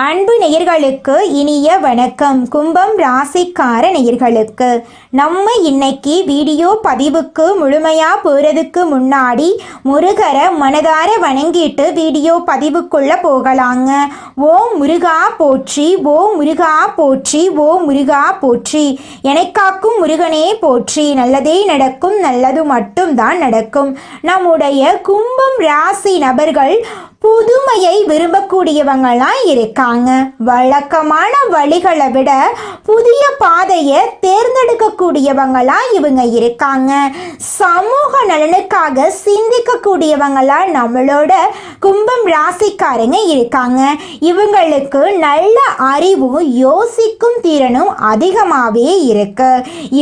அன்பு நேயர்களுக்கு இனிய வணக்கம். கும்பம் ராசிக்கார நேயர்களுக்கு நம்ம இன்னைக்கு வீடியோ பதிவுக்கு முழுமையா போறதுக்கு முன்னாடி முருகரை மனதார வணங்கிட்டு வீடியோ பதிவுக்குள்ள போகலாங்க. ஓம் முருகா போற்றி, ஓம் முருகா போற்றி, ஓம் முருகா போற்றி. எனக்காக்கும் முருகனே போற்றி. நல்லதே நடக்கும், நல்லது மட்டும் தான் நடக்கும். நம்முடைய கும்பம் ராசி நபர்கள் புதுமையை விரும்பக்கூடியவங்களாம் இருக்காங்க. வழக்கமான வழிகளை விட புதிய பாதையை தேர்ந்தெடுக்கக்கூடியவங்களா இவங்க இருக்காங்க. சமூக நலனுக்காக சிந்திக்கக்கூடியவங்களா நம்மளோட கும்பம் ராசிக்காரங்க இருக்காங்க. இவங்களுக்கு நல்ல அறிவும் யோசிக்கும் திறனும் அதிகமாகவே இருக்கு.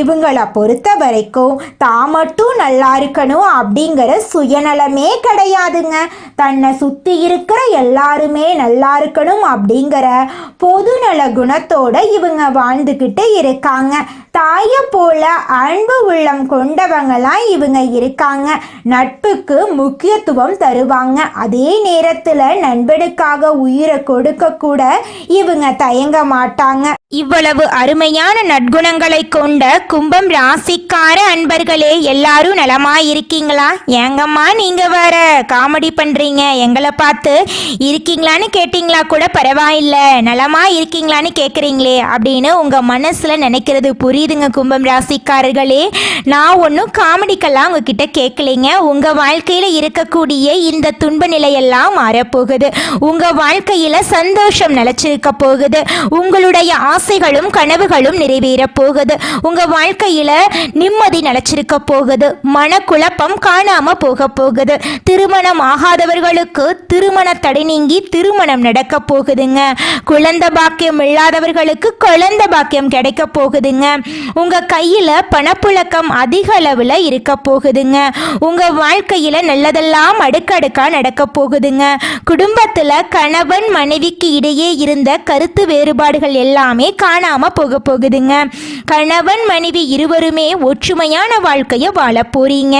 இவங்களை பொறுத்த வரைக்கும் தான் மட்டும் நல்லா இருக்கணும் அப்படிங்கிற சுயநலமே கிடையாதுங்க. தன்னை சுத்தி இருக்கிற எல்லாருமே நல்லா இருக்கணும் அப்படிங்கிற பொதுநல குணத்தோட இவங்க வாழ்ந்துக்கிட்டு இருக்காங்க. தாயை போல அன்பு உள்ளம் கொண்டவங்களாம் இவங்க இருக்காங்க. நட்புக்கு முக்கியத்துவம் தருவாங்க. அதே நேரத்தில் நண்பனுக்காக உயிரை கொடுக்க கூட இவங்க தயங்க மாட்டாங்க. இவ்வளவு அருமையான நற்குணங்களை கொண்ட கும்பம் ராசிக்கார அன்பர்களே, எல்லாரும் நலமா இருக்கீங்களா? ஏங்கம்மா நீங்க வேற காமெடி பண்றீங்க, எங்களை பார்த்து இருக்கீங்களான்னு கேட்டீங்களா கூட பரவாயில்ல, நலமா இருக்கீங்களான்னு கேட்குறீங்களே அப்படின்னு உங்க மனசுல நினைக்கிறது புரியுதுங்க கும்பம் ராசிக்காரர்களே. நான் ஒன்றும் காமெடிக்கெல்லாம் உங்ககிட்ட கேட்கலைங்க. உங்க வாழ்க்கையில இருக்கக்கூடிய இந்த துன்ப நிலையெல்லாம் மாறப்போகுது. உங்க வாழ்க்கையில சந்தோஷம் நிலைச்சிருக்க போகுது. உங்களுடைய ஆசைகளும் கனவுகளும் நிறைவேற போகுது. உங்க வாழ்க்கையில நிம்மதி நிலைச்சிருக்க போகுது. மனக்குழப்பம் காணாம போக போகுது. திருமணம் ஆகாதவர்களுக்கு திருமண தடை நீங்கி திருமணம் நடக்க போகுதுங்க. குழந்தை பாக்கியம் இல்லாதவர்களுக்கு குழந்தை பாக்கியம் கிடைக்க போகுதுங்க. உங்க கையில பணப்புழக்கம் அதிக அளவுல இருக்க போகுதுங்க. உங்க வாழ்க்கையில நல்லதெல்லாம் அடுக்கடுக்கா நடக்க போகுதுங்க. குடும்பத்துல கணவன் மனைவிக்கு இடையே இருந்த கருத்து வேறுபாடுகள் எல்லாமே காணாம போக போகுதுங்க. கணவன் மனைவி இருவருமே ஒற்றுமையான வாழ்க்கையை வாழ போறீங்க.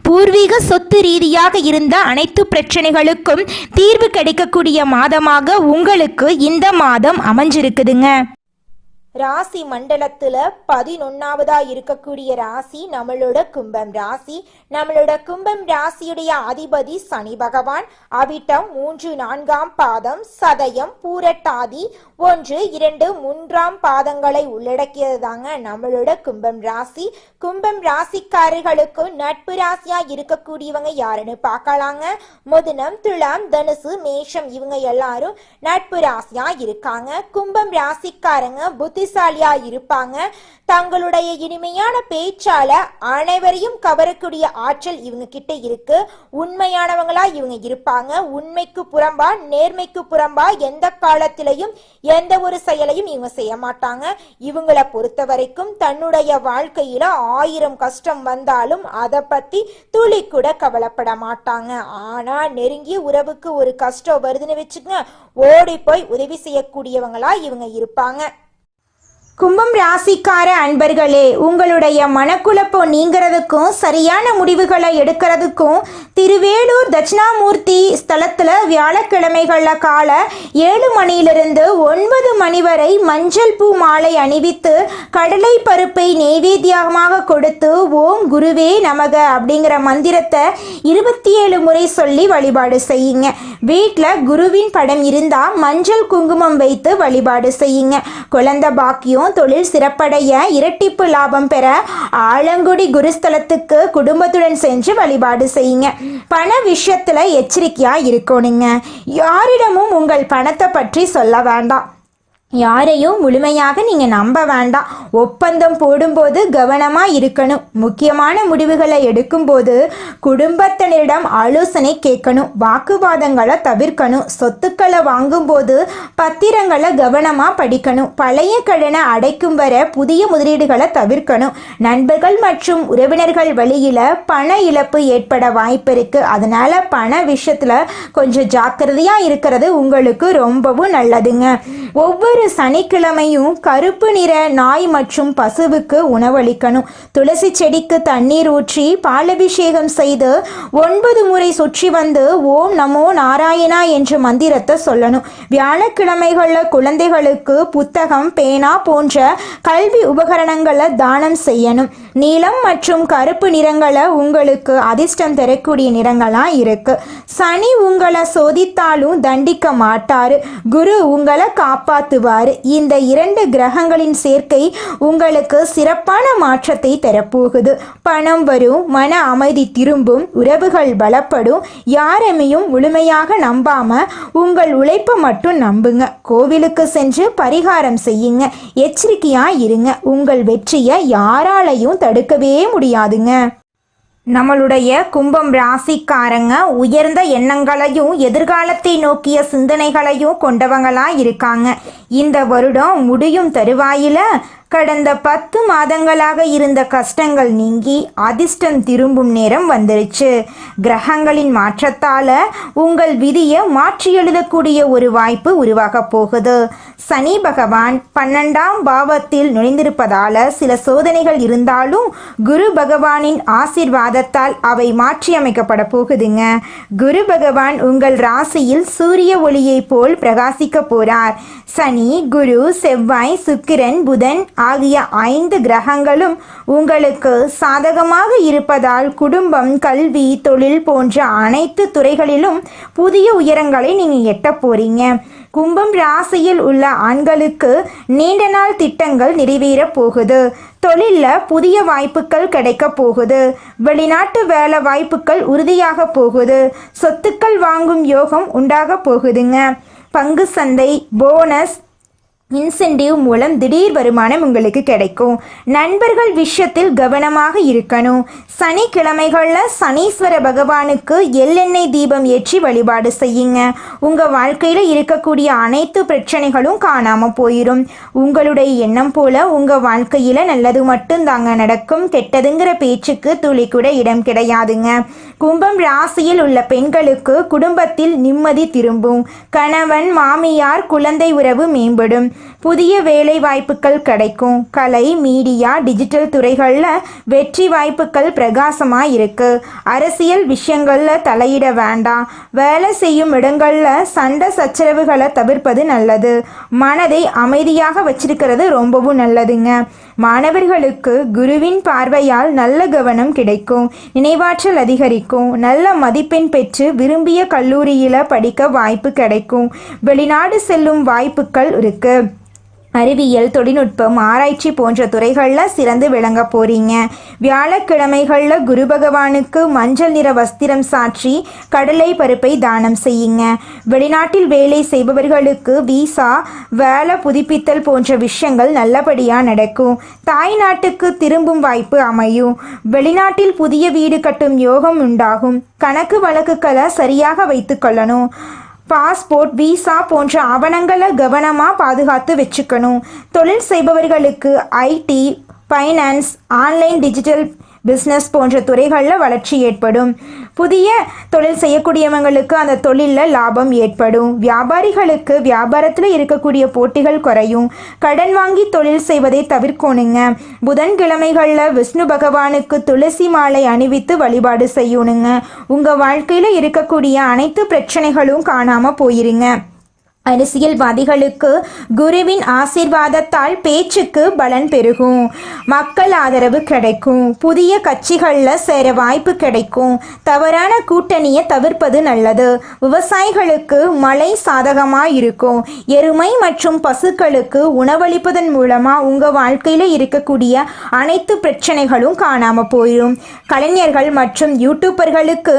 பூர்வீக சொத்து ரீதியாக இருந்த அனைத்து பிரச்சனைகளுக்கும் தீர்வு கிடைக்கக்கூடிய மாதமாக உங்களுக்கு இந்த மாதம் அமைஞ்சிருக்குதுங்க. ராசி மண்டலத்துல 11வதா இருக்கக்கூடிய ராசி நம்மளோட கும்பம் ராசி. நம்மளோட கும்பம் ராசியுடைய அதிபதி சனி பகவான். அவிட்டம் 3, 4ஆம் பாதம், சதயம், பூரட்டாதி 1, 2, 3ஆம் பாதங்களை உள்ளடக்கியது தாங்க நம்மளோட கும்பம் ராசி. கும்பம் ராசிக்காரர்களுக்கு நட்பு ராசியா இருக்கக்கூடியவங்க யாருன்னு பார்க்கலாங்க. மிதுனம், துலாம், தனுசு, மேஷம் இவங்க எல்லாரும் நட்பு ராசியா இருக்காங்க. கும்பம் ராசிக்காரங்க புத்திசாலியா இருப்பாங்க. தங்களுடைய இனிமையான பேச்சால அனைவரையும் கவரக்கூடிய ஆற்றல் இவங்க கிட்ட இருக்கு. உண்மையானவங்களா இவங்க இருப்பாங்க. உண்மைக்கு புறம்பா நேர்மைக்கு புறம்பா எந்த காலத்திலையும் எந்த ஒரு செயலையும் இவங்க செய்ய மாட்டாங்க. இவங்களை பொறுத்த வரைக்கும் தன்னுடைய வாழ்க்கையில 1000 கஷ்டம் வந்தாலும் அதை பத்தி துளி கூட கவலைப்பட மாட்டாங்க. ஆனா நெருங்கிய உறவுக்கு ஒரு கஷ்டம் வருதுன்னு வச்சுக்கங்க, ஓடி போய் உதவி செய்யக்கூடியவங்களா இவங்க இருப்பாங்க. கும்பம் ராசிக்கார அன்பர்களே, உங்களுடைய மனக்குழப்பம் நீங்கிறதுக்கும் சரியான முடிவுகளை எடுக்கிறதுக்கும் திருவேலூர் தட்சிணாமூர்த்தி ஸ்தலத்தில் வியாழக்கிழமைகளில் காலை 7 மணியிலிருந்து 9 மணி வரை மஞ்சள் பூ மாலை அணிவித்து கடலை பருப்பை நெய்வேத்தியமாக கொடுத்து ஓம் குருவே நமக அப்படிங்கிற மந்திரத்தை 27 முறை சொல்லி வழிபாடு செய்யுங்க. வீட்டில் குருவின் படம் இருந்தால் மஞ்சள் குங்குமம் வைத்து வழிபாடு செய்யுங்க. குழந்தை பாக்கியம், தொழில் சிறப்படைய, இரட்டிப்பு லாபம் பெற ஆலங்குடி குருஸ்தலத்துக்கு குடும்பத்துடன் சென்று வழிபாடு செய்யுங்க. பண விஷயத்துல எச்சரிக்கையா இருக்கணுங்க. யாரிடமும் உங்கள் பணத்தை பற்றி சொல்ல வேண்டாம். யாரையும் முழுமையாக நீங்கள் நம்ப வேண்டாம். ஒப்பந்தம் போடும்போது கவனமாக இருக்கணும். முக்கியமான முடிவுகளை எடுக்கும்போது குடும்பத்தினரிடம் ஆலோசனை கேட்கணும். வாக்குவாதங்களை தவிர்க்கணும். சொத்துக்களை வாங்கும்போது பத்திரங்களை கவனமாக படிக்கணும். பழைய கடனை அடைக்கும் வரை புதிய முதலீடுகளை தவிர்க்கணும். நண்பர்கள் மற்றும் உறவினர்கள் வழியில் பண இழப்பு ஏற்பட வாய்ப்பு இருக்குது. அதனால் பண விஷயத்தில் கொஞ்சம் ஜாக்கிரதையாக இருக்கிறது உங்களுக்கு ரொம்பவும் நல்லதுங்க. ஒவ்வொரு சனிக்கிழமையும் கருப்பு நிற நாய் மற்றும் பசுவுக்கு உணவளிக்கணும். துளசி செடிக்கு தண்ணீர் ஊற்றி பாலபிஷேகம் செய்து 9 முறை சுற்றி வந்து ஓம் நமோ நாராயணா என்ற மந்திரத்தை சொல்லணும். வியாழக்கிழமைகளில் குழந்தைகளுக்கு புத்தகம், பேனா போன்ற கல்வி உபகரணங்களை தானம் செய்யணும். நீலம் மற்றும் கருப்பு நிறங்களை உங்களுக்கு அதிர்ஷ்டம் தரக்கூடிய நிறங்களாக இருக்கு. சனி உங்களை சோதித்தாலும் தண்டிக்க மாட்டாரு, குரு உங்களை காப்பாற்றுவார். இந்த 2 கிரகங்களின் சேர்க்கை உங்களுக்கு சிறப்பான மாற்றத்தை தரப்போகுது. பணம் வரும், மன அமைதி திரும்பும், உறவுகள் பலப்படும். யாரையும் முழுமையாக நம்பாம உங்கள் உழைப்பை மட்டும் நம்புங்க. கோவிலுக்கு சென்று பரிகாரம் செய்யுங்க. எச்சரிக்கையா இருங்க. உங்கள் வெற்றியை யாராலையும் தடுக்கவே முடியாதுங்க. நம்மளுடைய கும்பம் ராசிக்காரங்க உயர்ந்த எண்ணங்களையும் எதிர்காலத்தை நோக்கிய சிந்தனைகளையும் கொண்டவங்களா இருக்காங்க. இந்த வருடம் முடியும் தருவாயில கடந்த 10 மாதங்களாக இருந்த கஷ்டங்கள் நீங்கி அதிர்ஷ்டம் திரும்பும் நேரம் வந்துருச்சு. கிரகங்களின் மாற்றத்தால் உங்கள் விதியை மாற்றி எழுதக்கூடிய ஒரு வாய்ப்பு உருவாக போகுது. சனி பகவான் 12ஆம் பாவத்தில் நுழைந்திருப்பதால் சில சோதனைகள் இருந்தாலும் குரு பகவானின் ஆசீர்வாதத்தால் அவை மாற்றியமைக்கப்பட போகுதுங்க. குரு பகவான் உங்கள் ராசியில் சூரிய ஒளியை போல் பிரகாசிக்க போறார். சனி, குரு, செவ்வாய், சுக்கிரன், புதன் ஆகிய 5 கிரகங்களும் உங்களுக்கு சாதகமாக இருப்பதால் குடும்பம், கல்வி, தொழில் போன்ற அனைத்து துறைகளிலும் புதிய உயரங்களை நீங்கள் எட்ட போறீங்க. கும்பம் ராசியில் உள்ள ஆண்களுக்கு நீண்ட நாள் திட்டங்கள் நிறைவேற போகுது. தொழிலில் புதிய வாய்ப்புகள் கிடைக்க போகுது. வெளிநாட்டு வேலை வாய்ப்புகள் உறுதியாக போகுது. சொத்துக்கள் வாங்கும் யோகம் உண்டாக போகுதுங்க. பங்கு சந்தை, போனஸ், இன்சென்டிவ் மூலம் திடீர் வருமானம் உங்களுக்கு கிடைக்கும். நண்பர்கள் விஷயத்தில் கவனமாக இருக்கணும். சனிக்கிழமைகளில் சனீஸ்வர பகவானுக்கு எள்ளெண்ணெய் தீபம் ஏற்றி வழிபாடு செய்யுங்க. உங்கள் வாழ்க்கையில் இருக்கக்கூடிய அனைத்து பிரச்சனைகளும் காணாமல் போயிடும். உங்களுடைய எண்ணம் போல உங்கள் வாழ்க்கையில் நல்லது மட்டும்தாங்க நடக்கும். கெட்டதுங்கிற பேச்சுக்கு துளி கூட இடம் கிடையாதுங்க. கும்பம் ராசியில் உள்ள பெண்களுக்கு குடும்பத்தில் நிம்மதி திரும்பும். கணவன், மாமியார், குழந்தை உறவு மேம்படும். புதிய வேலை வாய்ப்புகள் கிடைக்கும். கலை, மீடியா, டிஜிட்டல் துறைகளில் வெற்றி வாய்ப்புகள் பிரகாசமாக இருக்கு. அரசியல் விஷயங்களில் தலையிட வேண்டாம். வேலை செய்யும் இடங்களில் சண்டை சச்சரவுகளை தவிர்ப்பது நல்லது. மனதை அமைதியாக வச்சிருக்கிறது ரொம்பவும் நல்லதுங்க. மாணவர்களுக்கு குருவின் பார்வையால் நல்ல கவனம் கிடைக்கும். நினைவாற்றல் அதிகரிக்கும். நல்ல மதிப்பெண் பெற்று விரும்பிய கல்லூரியில் படிக்க வாய்ப்பு கிடைக்கும். வெளிநாடு செல்லும் வாய்ப்புகள் இருக்கு. அறிவியல், தொழில்நுட்பம், ஆராய்ச்சி போன்ற துறைகளில் சிறந்து விளங்க போறீங்க. வியாழக்கிழமைகளில் குரு பகவானுக்கு மஞ்சள் நிற வஸ்திரம் சாற்றி கடலை பருப்பை தானம் செய்யுங்க. வெளிநாட்டில் வேலை செய்பவர்களுக்கு விசா, வேலை புதுப்பித்தல் போன்ற விஷயங்கள் நல்லபடியாக நடக்கும். தாய் நாட்டுக்கு திரும்பும் வாய்ப்பு அமையும். வெளிநாட்டில் புதிய வீடு கட்டும் யோகம் உண்டாகும். கணக்கு வழக்குகளை சரியாக வைத்து கொள்ளணும். பாஸ்போர்ட், விசா போன்ற ஆவணங்களை கவனமாக பாதுகாத்து வச்சுக்கணும். தொழில் செய்பவர்களுக்கு IT, finance, online digital business போன்ற துறைகளில் வளர்ச்சி ஏற்படும். புதிய தொழில் செய்யக்கூடியவங்களுக்கு அந்த தொழிலில் லாபம் ஏற்படும். வியாபாரிகளுக்கு வியாபாரத்தில் இருக்கக்கூடிய போட்டிகள் குறையும். கடன் வாங்கி தொழில் செய்வதை தவிர்க்கணுங்க. புதன்கிழமைகளில் விஷ்ணு பகவானுக்கு துளசி மாலை அணிவித்து வழிபாடு செய்யணுங்க. உங்கள் வாழ்க்கையில் இருக்கக்கூடிய அனைத்து பிரச்சனைகளும் காணாமல் போயிருங்க. அரசியல்வாதிகளுக்கு குருவின் ஆசீர்வாதத்தால் பேச்சுக்கு பலன் பெருகும். மக்கள் ஆதரவு கிடைக்கும். புதிய கட்சிகளில் சேர வாய்ப்பு கிடைக்கும். தவறான கூட்டணியை தவிர்ப்பது நல்லது. விவசாயிகளுக்கு மழை சாதகமாக இருக்கும். எருமை மற்றும் பசுக்களுக்கு உணவளிப்பதன் மூலமாக உங்கள் வாழ்க்கையில் இருக்கக்கூடிய அனைத்து பிரச்சனைகளும் காணாமல் போயிடும். கலைஞர்கள் மற்றும் யூடியூபர்களுக்கு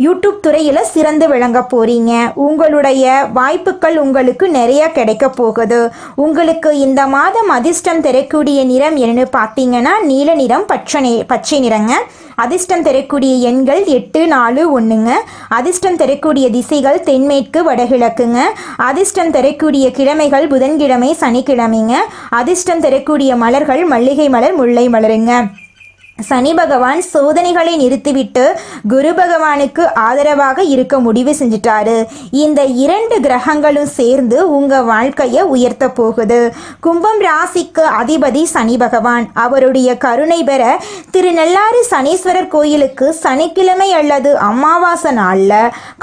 யூடியூப் துறையில் சிறந்து விளங்க போறீங்க. உங்களுடைய வாய்ப்புகள் உங்களுக்கு நிறைய கிடைக்க போகுது. உங்களுக்கு இந்த மாதம் அதிர்ஷ்டம் தரக்கூடிய நிறம் என்னன்னு பார்த்தீங்கன்னா நீல நிறம், பச்சை நிறங்க. அதிர்ஷ்டம் தரக்கூடிய எண்கள் 8, 4, 1ங்க. அதிர்ஷ்டம் தரக்கூடிய திசைகள் தென்மேற்கு, வடகிழக்குங்க. அதிர்ஷ்டம் தரக்கூடிய கிழமைகள் புதன்கிழமை, சனிக்கிழமைங்க. அதிர்ஷ்டம் தரக்கூடிய மலர்கள் மல்லிகை மலர், முல்லை மலருங்க. சனி பகவான் சோதனைகளை நிறுத்திவிட்டு குரு பகவானுக்கு ஆதரவாக இருக்க முடிவு செஞ்சிட்டாரு. இந்த 2 கிரகங்களும் சேர்ந்து உங்க வாழ்க்கையை உயர்த்த போகுது. கும்பம் ராசிக்கு அதிபதி சனி பகவான். அவருடைய கருணை பெற திருநள்ளாறு சனீஸ்வரர் கோயிலுக்கு சனிக்கிழமை அல்லது அமாவாசை நாள்ல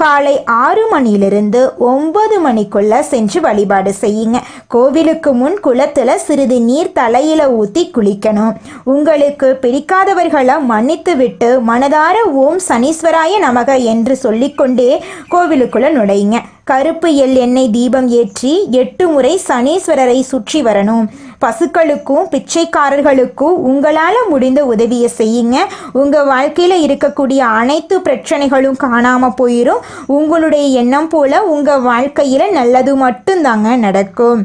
காலை 6 மணியிலிருந்து 9 மணிக்குள்ள சென்று வழிபாடு செய்யுங்க. கோவிலுக்கு முன் குளத்துல சிறிது நீர் தலையில ஊத்தி குளிக்கணும். உங்களுக்கு பிடிக்காதவர்களை மன்னித்து விட்டு மனதார ஓம் சனீஸ்வராய நமக என்று சொல்லிக்கொண்டே கோவிலுக்குள்ள நுழையுங்க. கருப்பு எண்ணெய் தீபம் ஏற்றி 8 முறை சனீஸ்வரரை சுற்றி வரணும். பசுக்களுக்கும் பிச்சைக்காரர்களுக்கும் உங்களால் முடிந்த உதவியை செய்யுங்க. உங்கள் வாழ்க்கையில் இருக்கக்கூடிய அனைத்து பிரச்சனைகளும் காணாமல் போயிடும். உங்களுடைய எண்ணம் போல உங்கள் வாழ்க்கையில் நல்லது மட்டும்தாங்க நடக்கும்.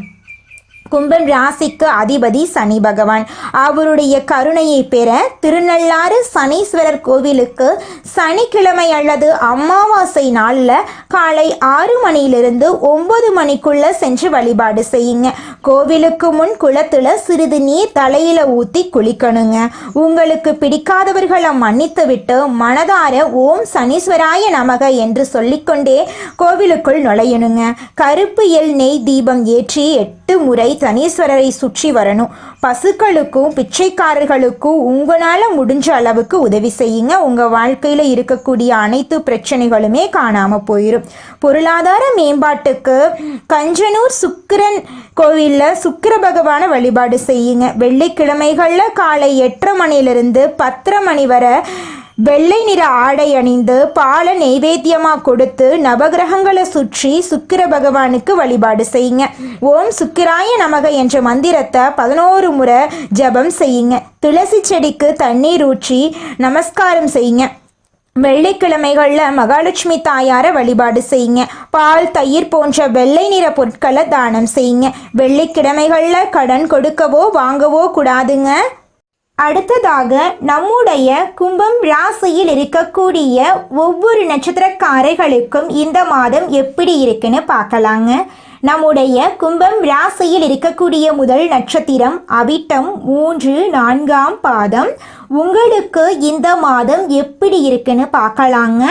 கும்பம் ராசிக்கு அதிபதி சனி பகவான். அவருடைய கருணையை பெற திருநள்ளாறு சனீஸ்வரர் கோவிலுக்கு சனிக்கிழமை அல்லது அமாவாசை நாளில் காலை 6 மணியிலிருந்து 9 மணிக்குள்ள சென்று வழிபாடு செய்யுங்க. கோவிலுக்கு முன் குளத்தில் சிறிது நீர் தலையில ஊற்றி குளிக்கணுங்க. உங்களுக்கு பிடிக்காதவர்களை மன்னித்து விட்டு மனதார ஓம் சனீஸ்வராய நமக என்று சொல்லிக்கொண்டே கோவிலுக்குள் நுழையணுங்க. கருப்பு நெய் தீபம் ஏற்றி 8 முறை சனீஸ்வரரை சுற்றி வரணும். பசுக்களுக்கும் பிச்சைக்காரர்களுக்கும் உங்களால் முடிஞ்ச அளவுக்கு உதவி செய்யுங்க. உங்கள் வாழ்க்கையில் இருக்கக்கூடிய அனைத்து பிரச்சனைகளுமே காணாமல் போயிடும். பொருளாதார மேம்பாட்டுக்கு கஞ்சனூர் சுக்கிரன் கோவிலில் சுக்கிர பகவானை வழிபாடு செய்யுங்க. வெள்ளிக்கிழமைகளில் காலை 8:30 மணிலிருந்து 10:30 மணி வரை வெள்ளை நிற ஆடை அணிந்து பால நெய்வேத்தியமாக கொடுத்து நவகிரகங்களை சுற்றி சுக்கிர பகவானுக்கு வழிபாடு செய்யுங்க. ஓம் சுக்கிராய நமக என்ற மந்திரத்தை 11 முறை ஜபம் செய்யுங்க. துளசி செடிக்கு தண்ணீர் ஊற்றி நமஸ்காரம் செய்யுங்க. வெள்ளிக்கிழமைகளில் மகாலட்சுமி தாயாரை வழிபாடு செய்யுங்க. பால் தயிர் போன்ற வெள்ளை நிற பொருட்களை தானம் செய்யுங்க. வெள்ளிக்கிழமைகளில் கடன் கொடுக்கவோ வாங்கவோ கூடாதுங்க. அடுத்ததாக நம்முடைய கும்பம் ராசியில் இருக்கக்கூடிய ஒவ்வொரு நட்சத்திரக்காரர்களுக்கும் இந்த மாதம் எப்படி இருக்குன்னு பார்க்கலாங்க. நம்முடைய கும்பம் ராசியில் இருக்கக்கூடிய முதல் நட்சத்திரம் அவிட்டம் 3, 4ஆம் பாதம். உங்களுக்கு இந்த மாதம் எப்படி இருக்குன்னு பார்க்கலாங்க.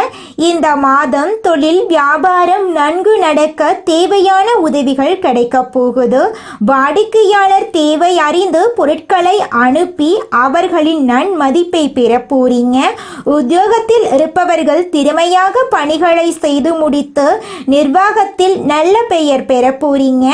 இந்த மாதம் தொழில் வியாபாரம் நன்கு நடக்க தேவையான உதவிகள் கிடைக்க போகுது. வாடிக்கையாளர் தேவை அறிந்து பொருட்களை அனுப்பி அவர்களின் நன்மதிப்பை பெற போறீங்க. உத்தியோகத்தில் இருப்பவர்கள் திறமையாக பணிகளை செய்து முடித்து நிர்வாகத்தில் நல்ல பெயர் பெற போறீங்க.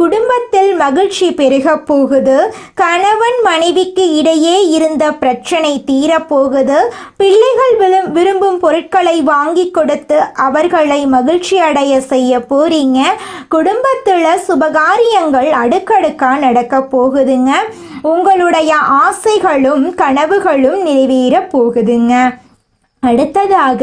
குடும்பத்தில் மகிழ்ச்சி பெருக போகுது. கணவன் மனைவிக்கு இடையே இருந்த பிரச்சனை தீரப்போகுது. பிள்ளைகள் விரும்பும் பொருட்களை வாங்கி கொடுத்து அவர்களை மகிழ்ச்சி அடைய செய்ய போறீங்க. குடும்பத்தில் சுபகாரியங்கள் அடுக்கடுக்கா நடக்க போகுதுங்க. உங்களுடைய ஆசைகளும் கனவுகளும் நிறைவேற போகுதுங்க. அடுத்ததாக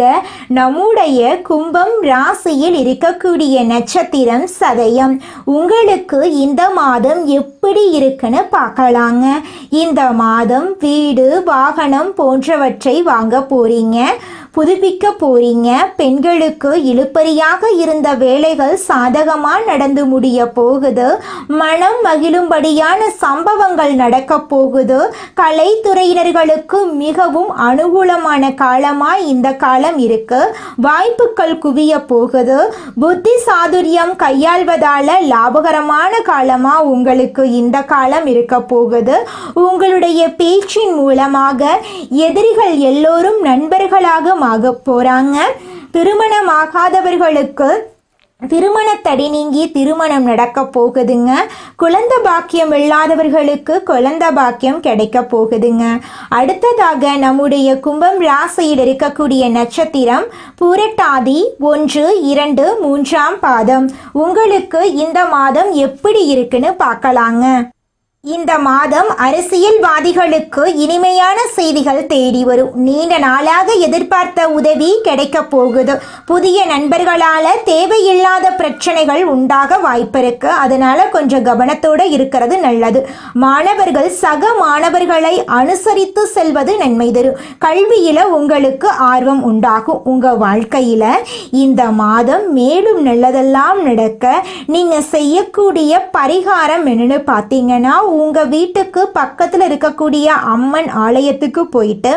நம்முடைய கும்பம் ராசியில் இருக்கக்கூடிய நட்சத்திரம் சதயம். உங்களுக்கு இந்த மாதம் எப்படி இருக்குன்னு பார்க்கலாங்க. இந்த மாதம் வீடு வாகனம் போன்றவற்றை வாங்க போறீங்க, புதுப்பிக்க போறீங்க. பெண்களுக்கு இழுபறியாக இருந்த வேலைகள் சாதகமாக நடந்து முடிய போகுது. மனம் மகிழும்படியான சம்பவங்கள் நடக்க போகுது. கலைத்துறையினர்களுக்கு மிகவும் அனுகூலமான காலமாக இந்த காலம் இருக்கு. வாய்ப்புகள் குவிய போகுது. புத்தி சாதுரியம் கையாள்வதால லாபகரமான காலமா உங்களுக்கு இந்த காலம் இருக்க போகுது. உங்களுடைய பேச்சின் மூலமாக எதிரிகள் எல்லோரும் நண்பர்களாக ஆக போறாங்க. திருமணமாகாதவர்களுக்கு திருமண தடை நீங்கி திருமணம் நடக்க போகுதுங்க. குழந்தை பாக்கியம் இல்லாதவர்களுக்கு குழந்தை பாக்கியம் கிடைக்க போகுதுங்க. அடுத்ததாக நம்முடைய கும்பம் ராசியில் இருக்கக்கூடிய நட்சத்திரம் பூரட்டாதி 1, 2, 3ஆம் பாதம். உங்களுக்கு இந்த மாதம் எப்படி இருக்குன்னு பார்க்கலாங்க. இந்த மாதம் அரசியல்வாதிகளுக்கு இனிமையான செய்திகள் தேடி வரும். நீண்ட நாளாக எதிர்பார்த்த உதவி கிடைக்க போகுது. புதிய நண்பர்களால் தேவையில்லாத பிரச்சனைகள் உண்டாக வாய்ப்பிருக்கு. அதனால கொஞ்சம் கவனத்தோடு இருக்கிறது நல்லது. மாணவர்கள் சக மாணவர்களை அனுசரித்து செல்வது நன்மை தரும். கல்வியில் உங்களுக்கு ஆர்வம் உண்டாகும். உங்கள் வாழ்க்கையில் இந்த மாதம் மேலும் நல்லதெல்லாம் நடக்க நீங்கள் செய்யக்கூடிய பரிகாரம் என்னன்னு பார்த்தீங்கன்னா, உங்கள் வீட்டுக்கு பக்கத்தில் இருக்கக்கூடிய அம்மன் ஆலயத்துக்கு போயிட்டு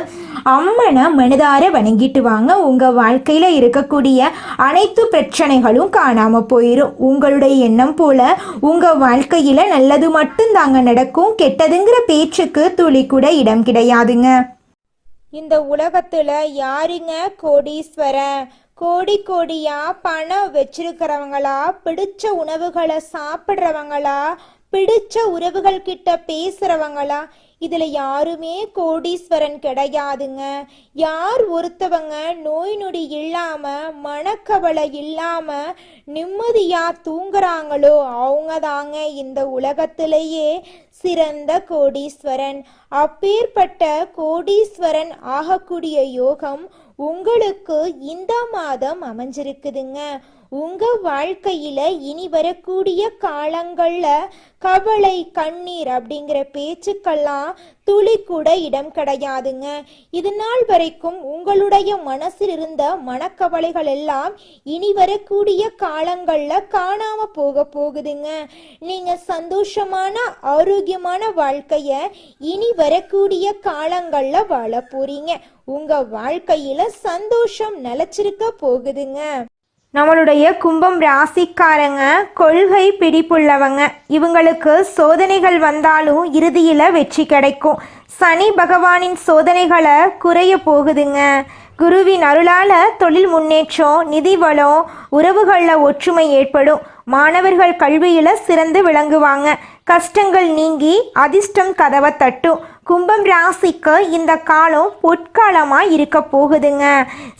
அம்மனை மனதார வணங்கிட்டு வாங்க. உங்கள் வாழ்க்கையில் இருக்கக்கூடிய அனைத்து பிரச்சனைகளும் காணாமல் போயிடும். உங்களுடைய எண்ணம் போல உங்கள் வாழ்க்கையில் நல்லது மட்டும்தாங்க நடக்கும். கெட்டதுங்கிற பேச்சுக்கு துளி கூட இடம் கிடையாதுங்க. இந்த உலகத்துல யாருங்க கோடீஸ்வரன்? கோடி கோடியா பணம் வச்சிருக்கிறவங்களா, பிடிச்ச உணவுகளை சாப்பிட்றவங்களா, பிடிச்ச உறவுகள் கிட்ட பேசுறவங்களா? இதுல யாருமே கோடீஸ்வரன் கிடையாதுங்க. யார் ஒருத்தவங்க நோய் நொடி இல்லாம, மனக்கவலை இல்லாம நிம்மதியா தூங்குறாங்களோ அவங்க தாங்க இந்த உலகத்திலேயே சிறந்த கோடீஸ்வரன். அப்பேற்பட்ட கோடீஸ்வரன் ஆகக்கூடிய யோகம் உங்களுக்கு இந்த மாதம் அமைஞ்சிருக்குதுங்க. உங்க வாழ்க்கையில இனி வரக்கூடிய காலங்கள்ல கவலை, கண்ணீர் அப்படிங்கிற பேச்சுக்கெல்லாம் துளி கூட இடம் கிடையாதுங்க. இது நாள் வரைக்கும் உங்களுடைய மனசில் இருந்த மனக்கவலைகள் எல்லாம் இனி வரக்கூடிய காலங்கள்ல காணாம போகுதுங்க. நீங்க சந்தோஷமான ஆரோக்கியமான வாழ்க்கைய இனி வரக்கூடிய காலங்கள்ல வாழ போறீங்க. உங்க வாழ்க்கையில சந்தோஷம் நிலைச்சிருக்க போகுதுங்க. நம்மளுடைய கும்பம் ராசிக்காரங்க கொள்கை பிடிப்புள்ளவங்க. இவங்களுக்கு சோதனைகள் வந்தாலும் இறுதியில் வெற்றி கிடைக்கும். சனி பகவானின் சோதனைகளை குறைய போகுதுங்க. குருவின் அருளால் தொழில் முன்னேற்றம், நிதி வளம், உறவுகளில் ஒற்றுமை ஏற்படும். மாணவர்கள் கல்வியில் சிறந்து விளங்குவாங்க. கஷ்டங்கள் நீங்கி அதிர்ஷ்டம் கதவை தட்டும். கும்பம் ராசிக்கு இந்த காலம் பொற்காலமாக இருக்க போகுதுங்க.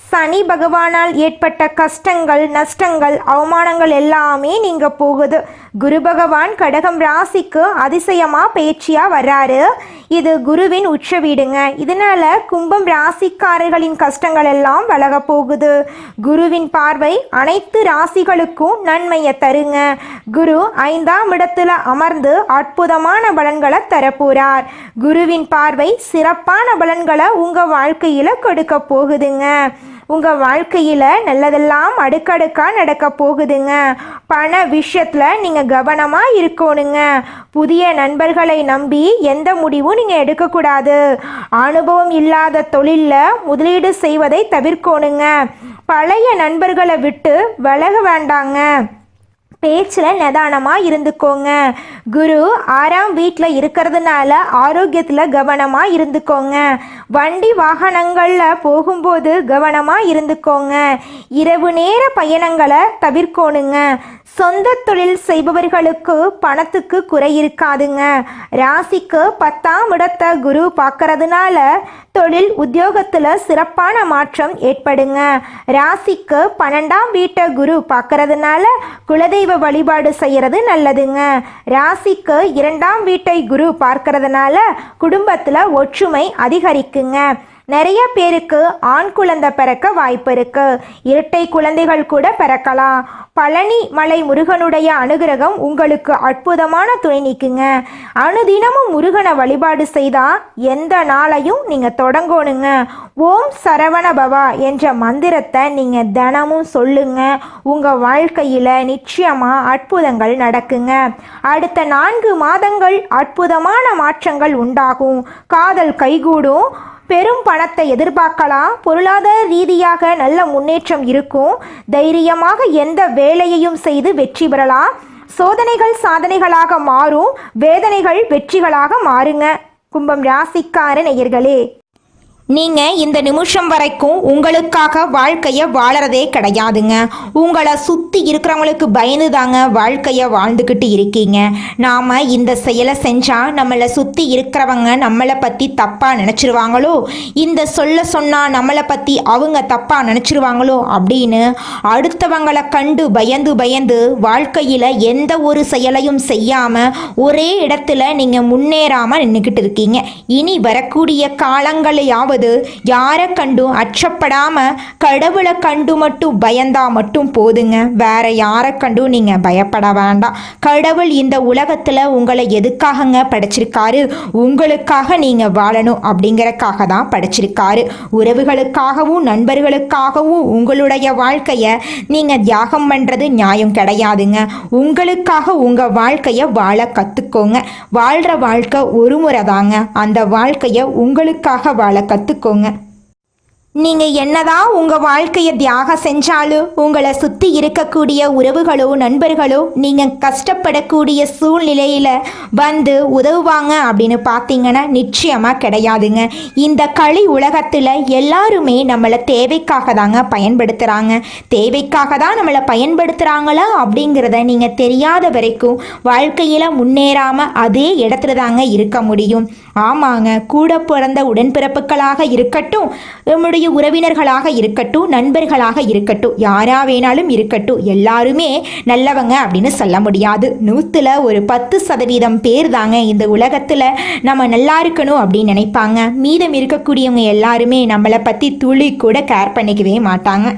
சனி பகவானால் ஏற்பட்ட கஷ்டங்கள், நஷ்டங்கள், அவமானங்கள் எல்லாமே நீங்க போகுது. குரு பகவான் கடகம் ராசிக்கு அதிசயமாக பயிற்சியாக வர்றாரு. இது குருவின் உச்ச வீடுங்க. இதனால கும்பம் ராசிக்காரர்களின் கஷ்டங்கள் எல்லாம் விலக போகுது. குருவின் பார்வை அனைத்து ராசிகளுக்கும் நன்மையை தருங்க. குரு 5ஆம் இடத்துல அமர்ந்து அற்புதமான பலன்களை தரப்போறார். குருவின் பார்வை சிறப்பான பலன்களை உங்க வாழ்க்கையில கொடுக்க போகுதுங்க. உங்கள் வாழ்க்கையில் நல்லதெல்லாம் அடுக்கடுக்காக நடக்க போகுதுங்க. பண விஷயத்தில் நீங்கள் கவனமாக இருக்கணுங்க. புதிய நண்பர்களை நம்பி எந்த முடிவும் நீங்கள் எடுக்கக்கூடாது. அனுபவம் இல்லாத தொழிலில் முதலீடு செய்வதை தவிர்க்கணுங்க. பழைய நண்பர்களை விட்டு விலக வேண்டாங்க. பேச்சில் நிதானமாக இருந்துக்கோங்க. குரு 6ஆம் வீட்டில் இருக்கிறதுனால ஆரோக்கியத்தில் கவனமாக இருந்துக்கோங்க. வண்டி வாகனங்களில் போகும்போது கவனமாக இருந்துக்கோங்க. இரவு நேர பயணங்களை தவிர்க்கணுங்க. சொந்த தொழில் செய்பவர்களுக்கு பணத்துக்கு குறை இருக்காதுங்க. ராசிக்கு 10ஆம் இடத்தை குரு பார்க்கறதுனால தொழில் உத்தியோகத்தில் சிறப்பான மாற்றம் ஏற்படுங்க. ராசிக்கு 12ஆம் வீட்டை குரு பார்க்கறதுனால குலதெய்வ வழிபாடு செய்யறது நல்லதுங்க. ராசிக்கு 2ஆம் வீட்டை குரு பார்க்கறதுனால குடும்பத்தில் ஒற்றுமை அதிகரிக்குங்க. நிறைய பேருக்கு ஆண் குழந்தை பிறக்க வாய்ப்பு இருக்கு. இரட்டை குழந்தைகள் கூட பிறக்கலாம். பழனி மலை முருகனுடைய அனுகிரகம் உங்களுக்கு அற்புதமான துணை நிற்குங்க. அனுதினமும் முருகனை வழிபாடு செய்தா எந்த நாளையும் நீங்க தொடங்கணுங்க. ஓம் சரவண பவா என்ற மந்திரத்தை நீங்க தினமும் சொல்லுங்க. உங்க வாழ்க்கையில நிச்சயமா அற்புதங்கள் நடக்குங்க. அடுத்த 4 மாதங்கள் அற்புதமான மாற்றங்கள் உண்டாகும். காதல் கைகூடும். பெரும் பணத்தை எதிர்பார்க்கலாம். பொருளாதார ரீதியாக நல்ல முன்னேற்றம் இருக்கும். தைரியமாக எந்த வேலையையும் செய்து வெற்றி பெறலாம். சோதனைகள் சாதனைகளாக மாறும். வேதனைகள் வெற்றிகளாக மாறுங்க. கும்பம் ராசிக்கார நேயர்களே, நீங்கள் இந்த நிமிஷம் வரைக்கும் உங்களுக்காக வாழ்க்கையை வாழறதே கிடையாதுங்க. உங்களை சுற்றி இருக்கிறவங்களுக்கு பயந்து தாங்க வாழ்க்கையை வாழ்ந்துக்கிட்டு இருக்கீங்க. நாம் இந்த செயலை செஞ்சால் நம்மளை சுற்றி இருக்கிறவங்க நம்மளை பற்றி தப்பாக நினச்சிருவாங்களோ, இந்த சொன்னால் நம்மளை பற்றி அவங்க தப்பாக நினச்சிருவாங்களோ அப்படின்னு அடுத்தவங்களை கண்டு பயந்து வாழ்க்கையில் எந்த ஒரு செயலையும் செய்யாமல் ஒரே இடத்துல நீங்கள் முன்னேறாமல் நின்றுக்கிட்டு இருக்கீங்க. இனி வரக்கூடிய காலங்களையாவது அதாவது யாரை கண்டும் அச்சப்படாம கடவுளை கண்டு மட்டும் பயந்தா மட்டும் போதுங்க. வேற யாரை கண்டும் நீங்க பயப்பட வேண்டாம். கடவுள் இந்த உலகத்துல உங்களை எதுக்காகங்க படைச்சிருக்காரு? உங்களுக்காக நீங்க வாழணும் அப்படிங்கறக்காக தான் படைச்சிருக்காரு. உறவுகளுக்காகவும் நண்பர்களுக்காகவும் உங்களுடைய வாழ்க்கைய நீங்க தியாகம் பண்றது நியாயம் கிடையாதுங்க. உங்களுக்காக உங்க வாழ்க்கைய வாழ கத்துக்கோங்க. வாழ்ற வாழ்க்கை ஒரு முறை தாங்க. அந்த வாழ்க்கைய உங்களுக்காக வாழ கத்துக்கோங்க. நீங்க என்னதான் உங்க வாழ்க்கையை தியாகம் செஞ்சாலும் உங்களை சுத்தி இருக்கக்கூடிய உறவுகளோ நண்பர்களோ நீங்க கஷ்டப்படக்கூடிய சூழ்நிலையில வந்து உதவுவாங்க அப்படின்னு பார்த்தீங்கன்னா நிச்சயமா கிடையாதுங்க. இந்த களி உலகத்துல எல்லாருமே நம்மளை தேவைக்காக தாங்க பயன்படுத்துறாங்க. தேவைக்காக தான் நம்மளை பயன்படுத்துறாங்களா அப்படிங்கிறத நீங்க தெரியாத வரைக்கும் வாழ்க்கையில முன்னேறாம அதே இடத்துல தாங்க இருக்க முடியும். ஆமாங்க, கூட பிறந்த உடன்பிறப்புகளாக இருக்கட்டும், நம்முடைய உறவினர்களாக இருக்கட்டும், நண்பர்களாக இருக்கட்டும், யாரா வேணாலும் இருக்கட்டும், எல்லாருமே நல்லவங்க அப்படின்னு சொல்ல முடியாது. 100ல் ஒரு 10% பேர் தாங்க இந்த உலகத்தில் நம்ம நல்லா இருக்கணும் அப்படின்னு நினைப்பாங்க. மீதம் இருக்கக்கூடியவங்க எல்லாருமே நம்மளை பற்றி துளி கூட கேர் பண்ணிக்கவே மாட்டாங்க.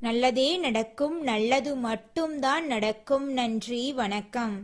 நல்லதே நடக்கும், நல்லது மட்டும்தான் நடக்கும். நன்றி, வணக்கம்.